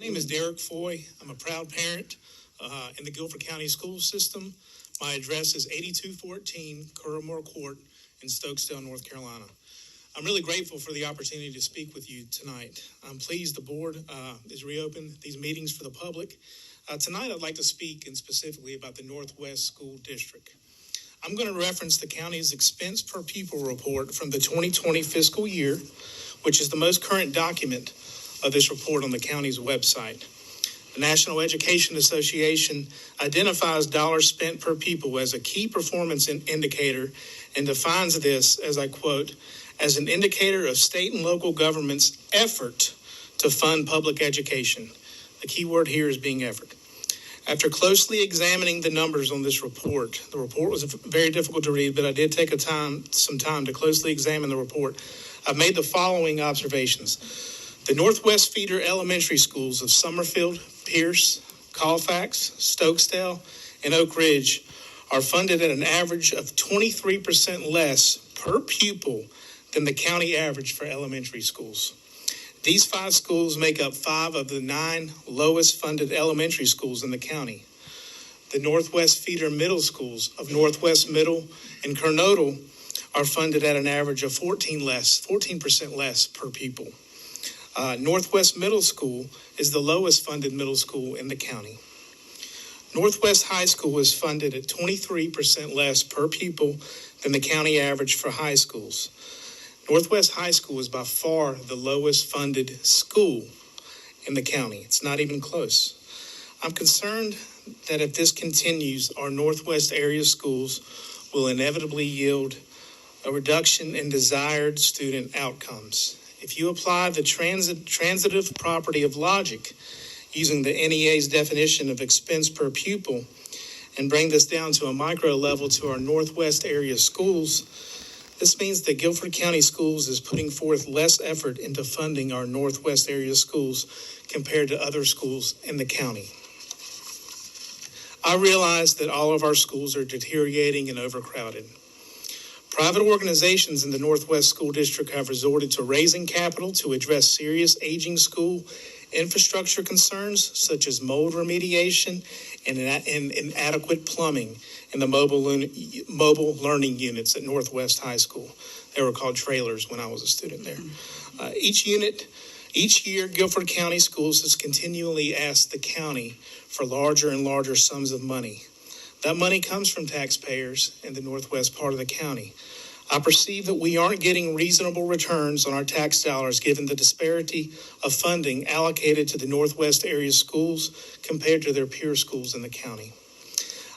My name is Derek Foy. I'm a proud parent in the Guilford County school system. My address is 8214 Curramore Court in Stokesdale, North Carolina. I'm really grateful for the opportunity to speak with you tonight. I'm pleased the board is reopened these meetings for the public. Tonight, I'd like to speak specifically about the Northwest School District. I'm going to reference the county's expense per pupil report from the 2020 fiscal year, which is the most current document of this report on the county's website. The National Education Association identifies dollars spent per pupil as a key performance indicator and defines this, as I quote, as an indicator of state and local government's effort to fund public education. The key word here is being effort. After closely examining the numbers on this report, the report was very difficult to read, but I did take some time to closely examine the report. I've made the following observations. The Northwest feeder elementary schools of Summerfield, Pearce, Colfax, Stokesdale, and Oak Ridge are funded at an average of 23% less per pupil than the county average for elementary schools. These 5 schools make up 5 of the 9 lowest funded elementary schools in the county. The Northwest feeder middle schools of Northwest Middle and Kernodle are funded at an average of 14% less per pupil. Northwest Middle School is the lowest funded middle school in the county. Northwest High School is funded at 23% less per pupil than the county average for high schools. Northwest High School is by far the lowest funded school in the county. It's not even close. I'm concerned that if this continues, our Northwest area schools will inevitably yield a reduction in desired student outcomes. If you apply the transitive property of logic using the NEA's definition of expense per pupil and bring this down to a micro level to our Northwest area schools, this means that Guilford County Schools is putting forth less effort into funding our Northwest area schools compared to other schools in the county. I realize that all of our schools are deteriorating and overcrowded. Private organizations in the Northwest School District have resorted to raising capital to address serious aging school infrastructure concerns such as mold remediation and inadequate plumbing in the mobile learning units at Northwest High School. They were called trailers when I was a student there. Each year, Guilford County Schools has continually asked the county for larger and larger sums of money. That money comes from taxpayers in the northwest part of the county. I perceive that we aren't getting reasonable returns on our tax dollars given the disparity of funding allocated to the Northwest area schools compared to their peer schools in the county.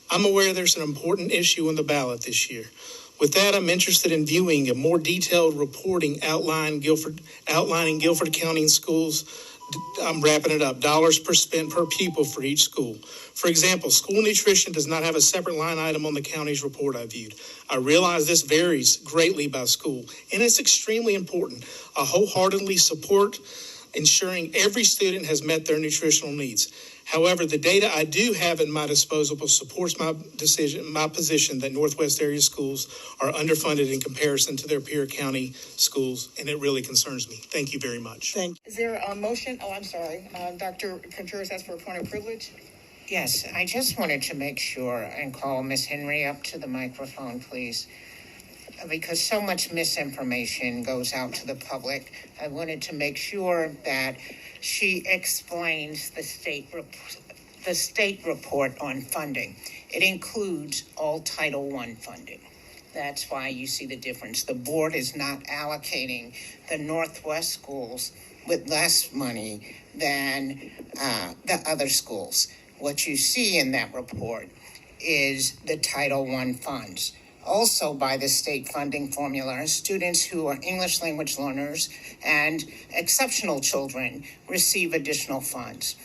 I'm aware there's an important issue on the ballot this year. With that, I'm interested in viewing a more detailed reporting outlining Guilford County schools. I'm wrapping it up. Dollars spent per pupil for each school. For example, school nutrition does not have a separate line item on the county's report I viewed. I realize this varies greatly by school, and it's extremely important. I wholeheartedly support ensuring every student has met their nutritional needs. However, the data I do have at my disposal supports my position that Northwest area schools are underfunded in comparison to their peer county schools, and it really concerns me. Thank you very much. Thank you. Is there a motion? Oh, I'm sorry. Dr. Contreras asked for a point of privilege. Yes, I just wanted to make sure and call Ms. Henry up to the microphone, please, because so much misinformation goes out to the public. I wanted to make sure that she explains the state report on funding. It includes all Title I funding. That's why you see the difference. The board is not allocating the Northwest schools with less money than the other schools. What you see in that report is the Title I funds. Also, by the state funding formula, students who are English language learners and exceptional children receive additional funds.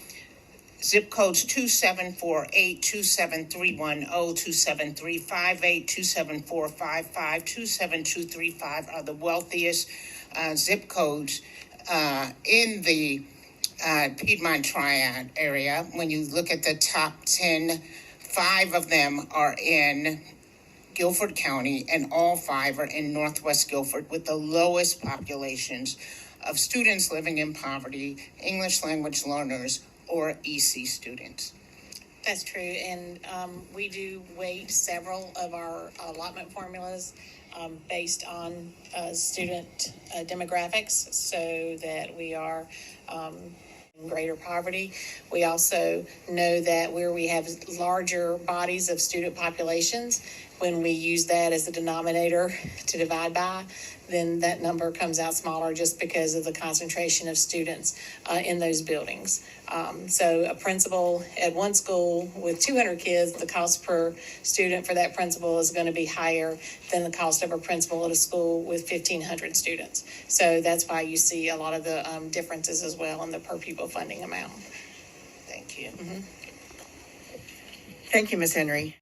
Zip codes 2748, 27310, 27358, 27455, 27235 are the wealthiest zip codes in the Piedmont Triad area. When you look at the top 10, 5 of them are in Guilford County, and all 5 are in Northwest Guilford, with the lowest populations of students living in poverty, English language learners, or EC students? That's true, and we do weight several of our allotment formulas based on student demographics, so that we are in greater poverty. We also know that where we have larger bodies of student populations, when we use that as the denominator to divide by, then that number comes out smaller just because of the concentration of students in those buildings. So a principal at one school with 200 kids, the cost per student for that principal is going to be higher than the cost of a principal at a school with 1,500 students. So that's why you see a lot of the differences as well in the per pupil funding amount. Thank you. Thank you, Ms. Henry.